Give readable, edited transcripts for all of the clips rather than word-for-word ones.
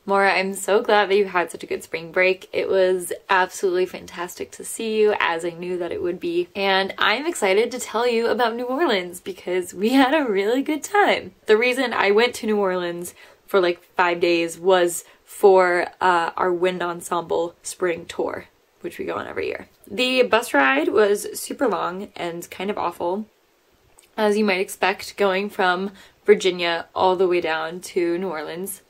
Maura, I'm so glad that you had such a good spring break. It was absolutely fantastic to see you, as I knew that it would be. And I'm excited to tell you about New Orleans because we had a really good time. The reason I went to New Orleans for like 5 days was for our wind ensemble spring tour, which we go on every year. The bus ride was super long and kind of awful, as you might expect, going from Virginia all the way down to New Orleans.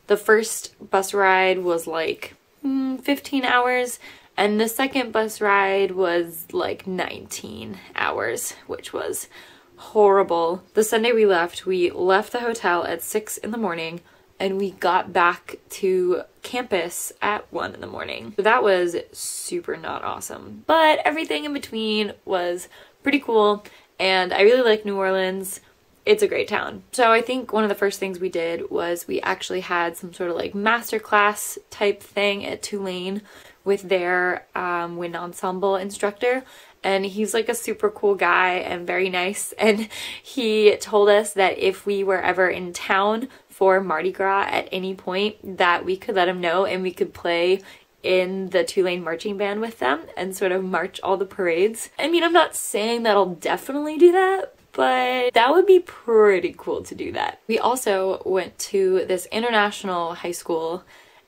The first bus ride was like 15 hours, and the second bus ride was like 19 hours, which was horrible. The Sunday we left the hotel at 6 in the morning, and we got back to campus at 1 in the morning. So that was super not awesome. But everything in between was pretty cool, and I really like New Orleans. It's a great town. So I think one of the first things we did was we actually had some sort of like masterclass type thing at Tulane with their wind ensemble instructor. And he's like a super cool guy and very nice. And he told us that if we were ever in town for Mardi Gras at any point, that we could let him know and we could play in the Tulane marching band with them and sort of march all the parades. I mean, I'm not saying that I'll definitely do that, but that would be pretty cool to do that. We also went to this international high school,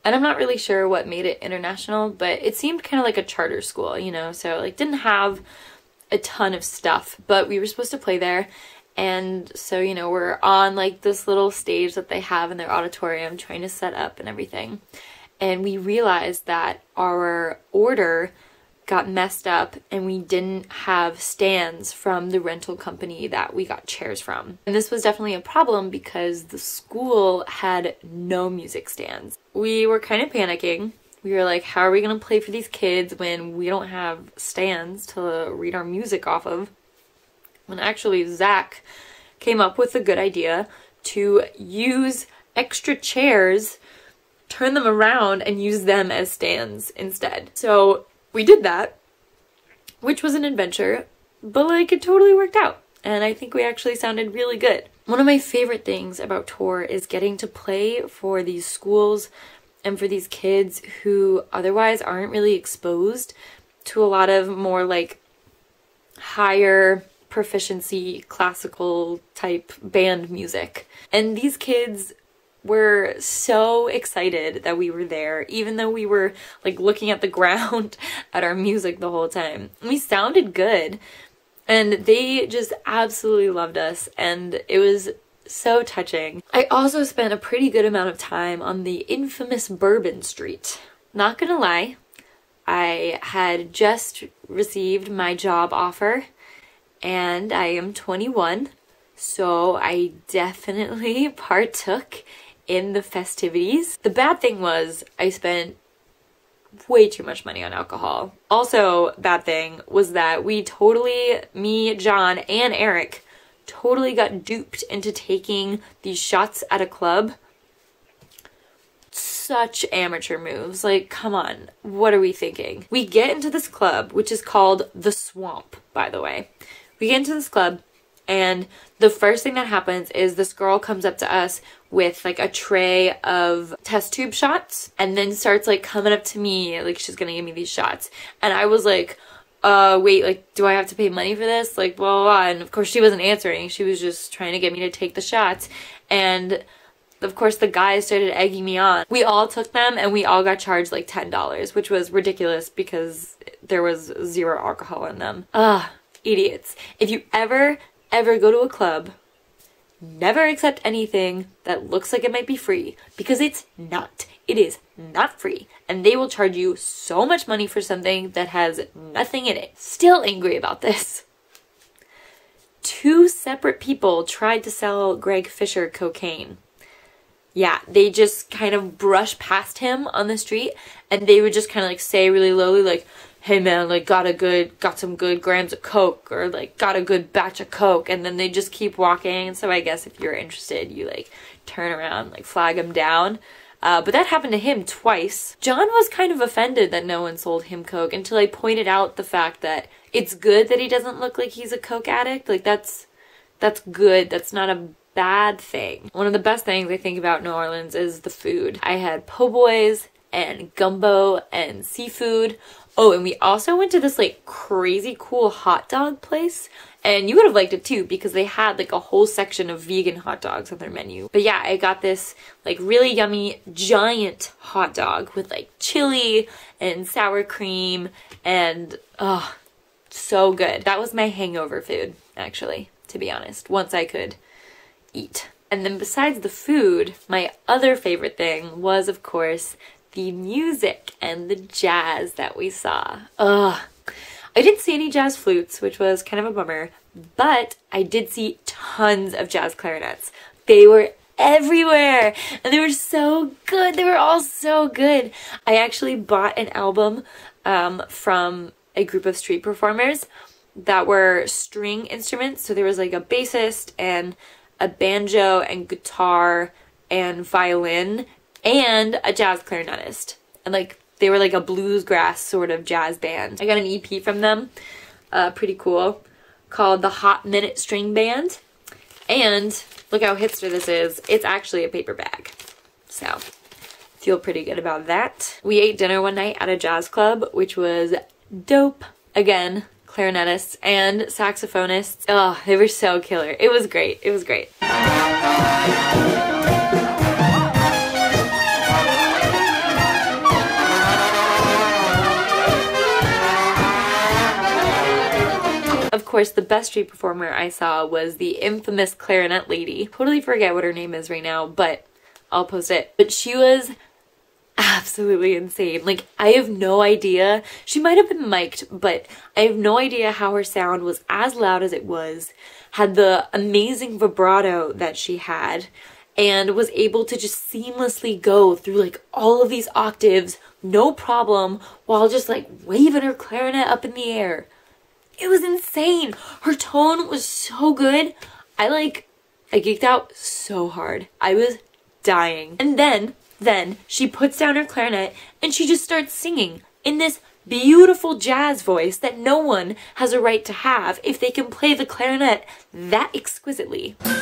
and I'm not really sure what made it international, but it seemed kind of like a charter school, you know, so like didn't have a ton of stuff, but we were supposed to play there. And so, you know, we're on like this little stage that they have in their auditorium trying to set up and everything. And we realized that our order got messed up and we didn't have stands from the rental company that we got chairs from. And this was definitely a problem because the school had no music stands. We were kind of panicking. We were like, how are we gonna play for these kids when we don't have stands to read our music off of? And actually Zach came up with a good idea to use extra chairs, turn them around, and use them as stands instead. So we did that, which was an adventure, but like it totally worked out. And I think we actually sounded really good. One of my favorite things about tour is getting to play for these schools and for these kids who otherwise aren't really exposed to a lot of more like higher proficiency classical type band music. And these kids were so excited that we were there, even though we were like looking at the ground at our music the whole time. We sounded good and they just absolutely loved us, and it was so touching. I also spent a pretty good amount of time on the infamous Bourbon Street. Not gonna lie, I had just received my job offer and I am 21, so I definitely partook in the festivities. The bad thing was I spent way too much money on alcohol. Also, bad thing was that we totally, me, John, and Eric, totally got duped into taking these shots at a club. Such amateur moves. Like, come on, what are we thinking? We get into this club, which is called The Swamp, by the way. We get into this club, and the first thing that happens is this girl comes up to us with like a tray of test tube shots and then starts like coming up to me like she's gonna give me these shots. And I was like, wait, like, do I have to pay money for this? Like, blah, blah, blah. And of course she wasn't answering. She was just trying to get me to take the shots. And of course the guys started egging me on. We all took them and we all got charged like $10, which was ridiculous because there was 0 alcohol in them. Ugh, idiots. If you ever go to a club, never accept anything that looks like it might be free, because it's not. It is not free, and they will charge you so much money for something that has nothing in it. Still angry about this. 2 separate people tried to sell Greg Fisher cocaine. Yeah, they just kind of brush past him on the street, and they would just kind of like say really lowly, like, hey man, like got some good grams of coke, or like got a good batch of coke, and then they just keep walking. And so I guess if you're interested, you like turn around, like flag them down. But that happened to him twice. John was kind of offended that no one sold him coke until I pointed out the fact that it's good that he doesn't look like he's a coke addict. Like that's good. That's not a bad thing. One of the best things I think about New Orleans is the food. I had po' boys and gumbo and seafood. Oh, and we also went to this like crazy cool hot dog place. And you would have liked it too because they had like a whole section of vegan hot dogs on their menu. But yeah, I got this like really yummy giant hot dog with like chili and sour cream and oh, so good. That was my hangover food, actually, to be honest, once I could eat. And then besides the food, my other favorite thing was, of course, the music and the jazz that we saw. Ugh. I didn't see any jazz flutes, which was kind of a bummer, but I did see tons of jazz clarinets. They were everywhere and they were so good. They were all so good. I actually bought an album from a group of street performers that were string instruments. So there was like a bassist and a banjo and guitar and violin and a jazz clarinetist. And like they were like a bluesgrass sort of jazz band. I got an EP from them, pretty cool, called the Hot Minute String Band. And look how hipster this is. It's actually a paper bag. So feel pretty good about that. We ate dinner one night at a jazz club, which was dope. Again, clarinetists and saxophonists. Oh, they were so killer. It was great. It was great. Of course, the best street performer I saw was the infamous clarinet lady. Totally forget what her name is right now, but I'll post it. But she was absolutely insane. Like, I have no idea. She might have been mic'd, but I have no idea how her sound was as loud as it was, had the amazing vibrato that she had, and was able to just seamlessly go through like all of these octaves, no problem, while just like waving her clarinet up in the air. It was insane. Her tone was so good. I geeked out so hard. I was dying. And then she puts down her clarinet and she just starts singing in this beautiful jazz voice that no one has a right to have if they can play the clarinet that exquisitely. That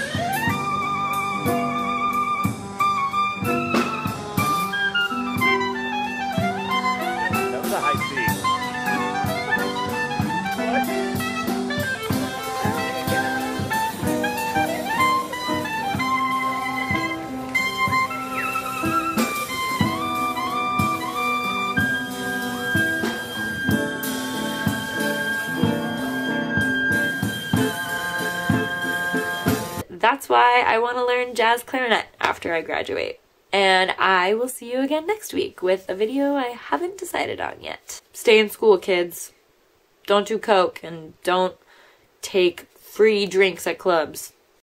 was a high C. That's why I want to learn jazz clarinet after I graduate. And I will see you again next week with a video I haven't decided on yet. Stay in school, kids. Don't do coke and don't take free drinks at clubs.